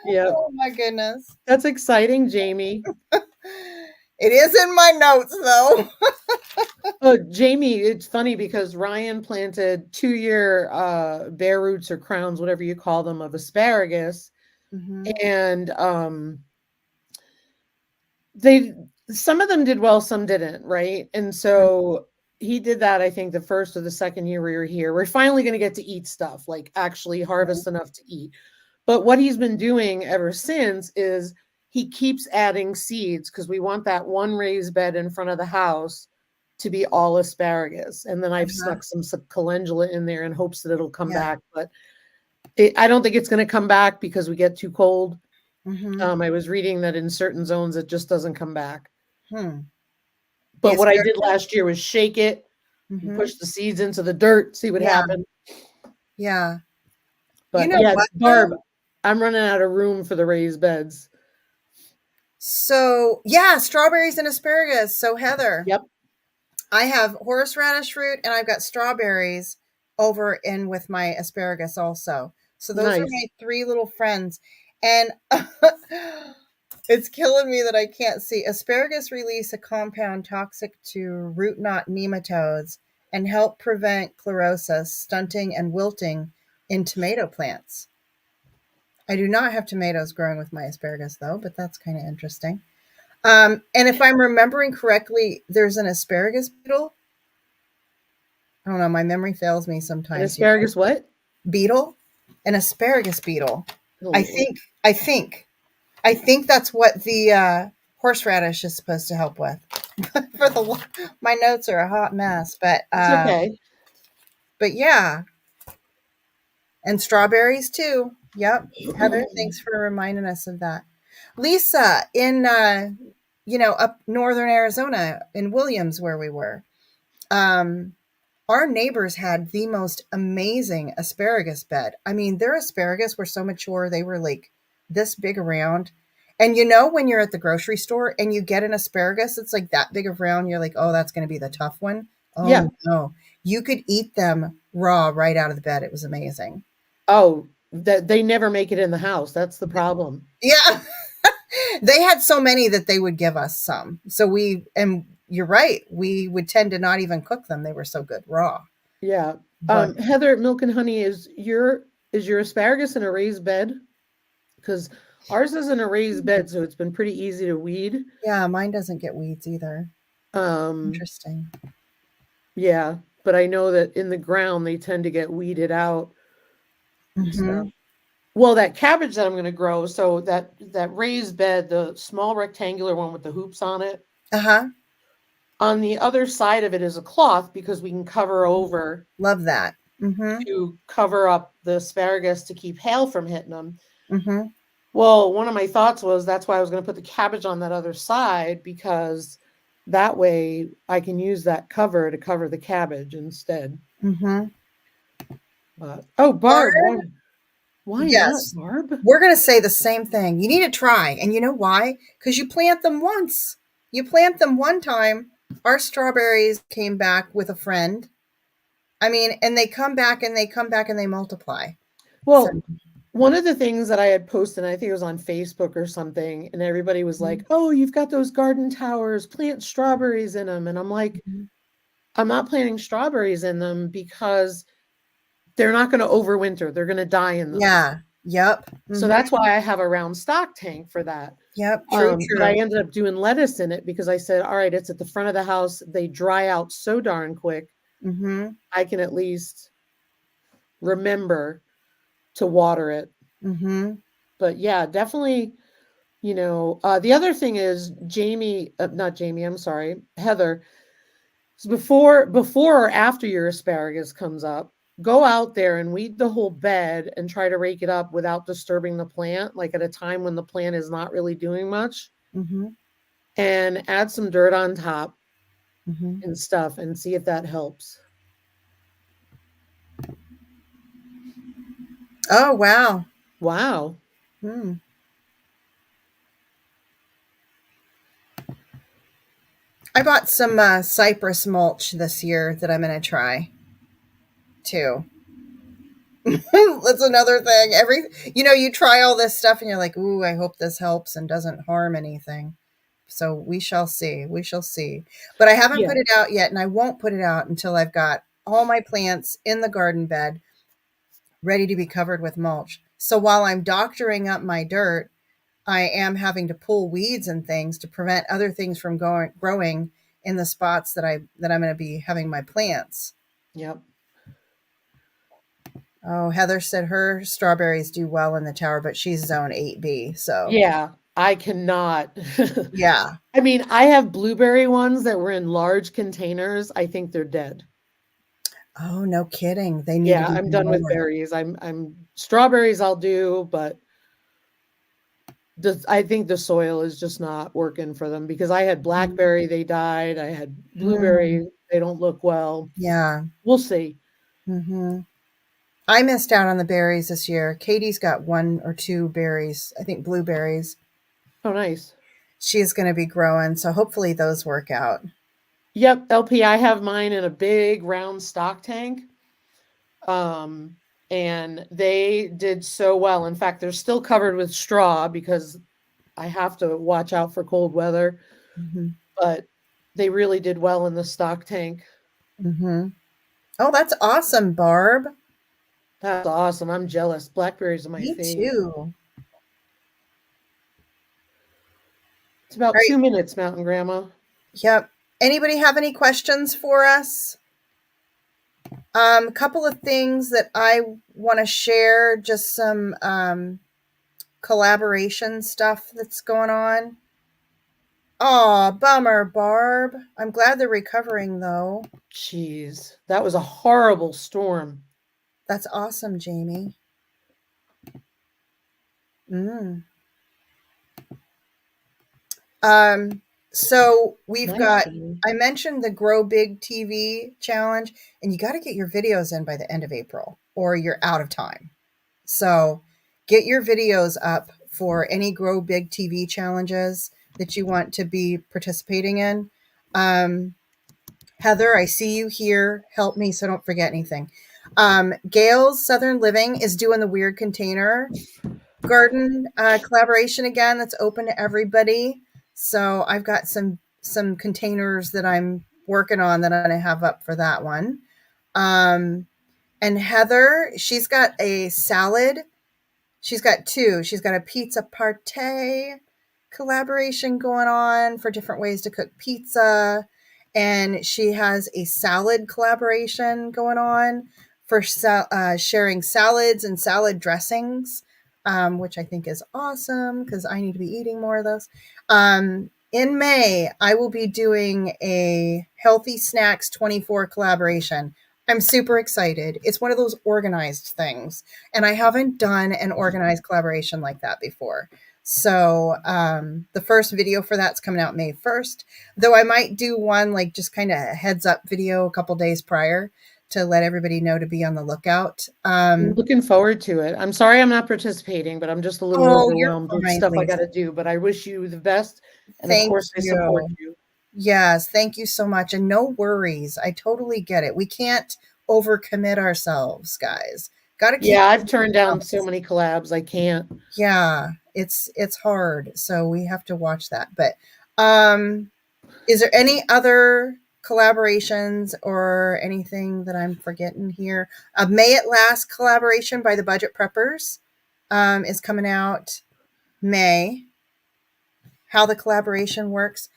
Yep. Oh my goodness. That's exciting, Jamie. It is in my notes though. Oh, Jamie, it's funny because Ryan planted 2-year bare roots or crowns, whatever you call them, of asparagus. Mm-hmm. And they some of them did well, some didn't, right? And so he did that, I think, the first or the second year we were here. We're finally going to get to eat stuff, like actually harvest enough to eat. But what he's been doing ever since is he keeps adding seeds because we want that one raised bed in front of the house to be all asparagus. And then I've Uh-huh. snuck some calendula in there in hopes that it'll come Yeah. back. But I don't think it's going to come back because we get too cold. Mm-hmm. I was reading that in certain zones it just doesn't come back. Hmm. The But what I did asparagus. last year was shake it and Mm-hmm. push the seeds into the dirt, see what Yeah. happened. Yeah. You But know yeah, what Barb, though? I'm running out of room for the raised beds. So yeah, strawberries and asparagus. So Heather, Yep. I have horseradish root and I've got strawberries over in with my asparagus also. So those are my Nice. three little friends. And it's killing me that I can't see. Asparagus release a compound toxic to root knot nematodes and help prevent chlorosis, stunting, and wilting in tomato plants. I do not have tomatoes growing with my asparagus though, but that's kind of interesting. And if I'm remembering correctly, there's an asparagus beetle. I don't know. My memory fails me An sometimes. You guys, asparagus what? beetle, an asparagus beetle. I Oh, think. I think. I think that's what the horseradish is supposed to help with. For the my notes are a hot mess, it's okay. but yeah, and strawberries too. Yep, Heather, thanks for reminding us of that. Lisa in up northern Arizona in Williams where we were. Um, our neighbors had the most amazing asparagus bed. I mean, their asparagus were so mature, they were like this big around. And when you're at the grocery store and you get an asparagus, it's like that big around, you're like, oh, that's going to be the tough one. Yeah. Oh, no. You could eat them raw right out of the bed. It was amazing. Oh, that they never make it in the house. That's the problem. Yeah. They had so many that they would give us some. And you're right. We would tend to not even cook them. They were so good raw. Yeah. But Heather, Milk and Honey, is your asparagus in a raised bed? Because ours is in a raised bed, so it's been pretty easy to weed. yeah, mine doesn't get weeds either. Um, Interesting. yeah, but I know that in the ground they tend to get weeded out and stuff. Hmm. Well, that cabbage that I'm going to grow, so that raised bed, the small rectangular one with the hoops on it, Uh-huh. on the other side of it is a cloth because we can cover over Love that. Mm-hmm. to cover up the asparagus to keep hail from hitting them. Mm-hmm. Well, one of my thoughts was that's why I was going to put the cabbage on that other side because that way I can use that cover to cover the cabbage instead. Mm-hmm. But oh, Barb, Barb, one. Why not, Yes. Barb? We're going to say the same thing. You need to try. And you know why? Because you plant them once. You plant them one time. Our strawberries came back with a friend. I mean, and they come back and they come back and they multiply. So, Well, one of the things that I had posted, I think it was on Facebook or something, and everybody was like, "Oh, you've got those garden towers, plant strawberries in them." And I'm like, mhm. I'm not planting strawberries in them because they're not going to overwinter. They're going to die in those. Yeah. Yep. So Hmm. that's why I have a round stock tank for that. Yep. True, But I true. ended up doing lettuce in it because I said, all right, it's at the front of the house. They dry out so darn quick. Hmm. I can at least remember to water it. Hmm. But yeah, definitely, the other thing is not Jamie, I'm sorry, Heather, so before or after your asparagus comes up, go out there and weed the whole bed and try to rake it up without disturbing the plant, like at a time when the plant is not really doing much, Hmm. and add some dirt on top Hmm. and stuff and see if that helps. Oh, wow. Wow. Hmm. I bought some cypress mulch this year that I'm going to try too. That's another thing. You try all this stuff and you're like, ooh, I hope this helps and doesn't harm anything. So we shall see. We shall see. But I haven't Yeah. put it out yet, and I won't put it out until I've got all my plants in the garden bed ready to be covered with mulch. So while I'm doctoring up my dirt, I am having to pull weeds and things to prevent other things from growing in the spots that I'm going to be having my plants. Yep. Oh, Heather said her strawberries do well in the tower, but she's zone 8B. So, Yeah. I cannot. yeah. I mean, I have blueberry ones that were in large containers. I think they're dead. Oh, no kidding. They need to Yeah, be I'm done with lower. berries. I'm strawberries I'll do, but I think the soil is just not working for them because I had blackberry, they died. I had Hmm. blueberry, they don't look well. Yeah. We'll see. Hmm. I missed out on the berries this year. Katie's got one or two berries, I think blueberries. Oh, nice. She is going to be growing. So hopefully those work out. Yep, LP, I have mine in a big round stock tank. Um, and they did so well. In fact, they're still covered with straw because I have to watch out for cold weather, Hmm. but they really did well in the stock tank. Hmm. Oh, that's awesome, Barb. That's awesome. I'm jealous. Blackberries are my Me fave. too. It's All about right. 2 minutes, Mountain Grandma. Yep. Anybody have any questions for us? A couple of things that I want to share, just some collaboration stuff that's going on. Aw, bummer, Barb. I'm glad they're recovering though. Jeez, that was a horrible storm. That's awesome, Jamie. Mm. Um, so we've Nice, got, Tammy. I mentioned the Grow Big TV challenge, and you got to get your videos in by the end of April or you're out of time. So get your videos up for any Grow Big TV challenges that you want to be participating in. Um, Heather, I see you here. Help me so I don't forget anything. Gail's Southern Living is doing the weird container garden collaboration again. That's open to everybody. So I've got some containers that I'm working on that I'm gonna have up for that one. Um, and Heather, she's got a salad. She's got two. She's got a pizza party collaboration going on for different ways to cook pizza. And she has a salad collaboration going on for sharing salads and salad dressings, which I think is awesome because I need to be eating more of those. In May, I will be doing a Healthy Snacks 24 collaboration. I'm super excited. It's one of those organized things, and I haven't done an organized collaboration like that before. So the first video for that's coming out May 1st, though I might do one like just kind of a heads up video a couple days prior to let everybody know to be on the lookout. I'm looking forward to it. I'm sorry I'm not participating, but I'm just a little Oh, you're overwhelmed with fine, stuff I got Lisa. to do. But I wish you the best. And of Thank course, I support you. you. Yes, thank you so much. And no worries. I totally get it. We can't overcommit ourselves, guys. Got to keep Yeah, I've pushing turned down so else. many collabs. I can't. Yeah, it's hard. So we have to watch that. But um is there any other collaborations or anything that I'm forgetting here? May It Last collaboration by the Budget Preppers is coming out May. How the collaboration works.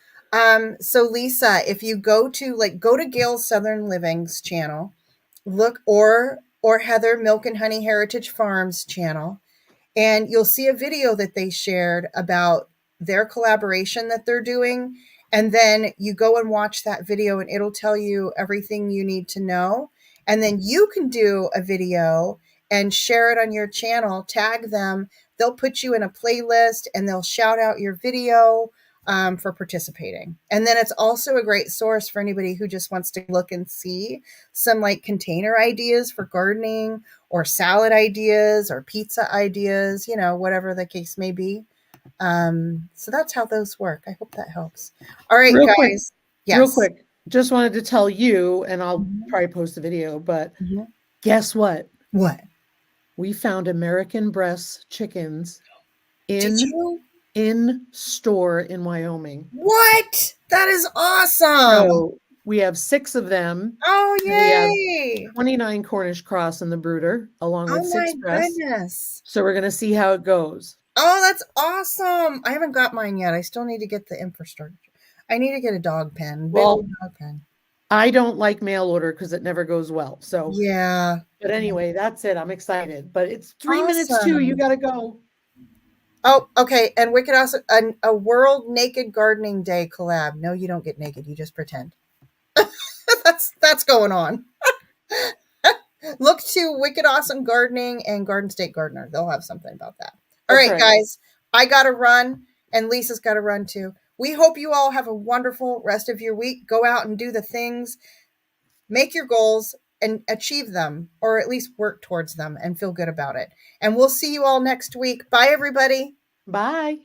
So Lisa, if you go to Gail's Southern Living's channel, look or Heather Milk and Honey Heritage Farms channel, and you'll see a video that they shared about their collaboration that they're doing. And then you go and watch that video, and it'll tell you everything you need to know. And then you can do a video and share it on your channel, tag them. They'll put you in a playlist and they'll shout out your video for participating. And then it's also a great source for anybody who just wants to look and see some like container ideas for gardening or salad ideas or pizza ideas, whatever the case may be. So that's how those work. I hope that helps. All right, Real quick, guys. real Yes. quick. Just wanted to tell you, and I'll Mhm. probably post a video, but Mhm. guess what? What? We found American breast chickens Did in you? in store in Wyoming. What? That is awesome. So we have 6 of them, Oh, and we have yay. 29 Cornish cross in the brooder, along with Oh, 6 my breasts. goodness. So we're gonna see how it goes. Oh, that's awesome. I haven't got mine yet. I still need to get the infrastructure. I need to get a dog pen, big old Well, dog pen. I don't like mail order because it never goes well. So, Yeah. but anyway, that's it. I'm excited. But it's 3 minutes too. You Awesome. gotta go. Oh, okay. And Wicked Awesome, a World Naked Gardening Day collab. No, you don't get naked. You just pretend. That's going on. Look to Wicked Awesome Gardening and Garden State Gardener. They'll have something about that. All That's right, right. guys. I got to run, and Lisa's got to run too. We hope you all have a wonderful rest of your week. Go out and do the things, make your goals, and achieve them, or at least work towards them and feel good about it. And we'll see you all next week. Bye, everybody. Bye.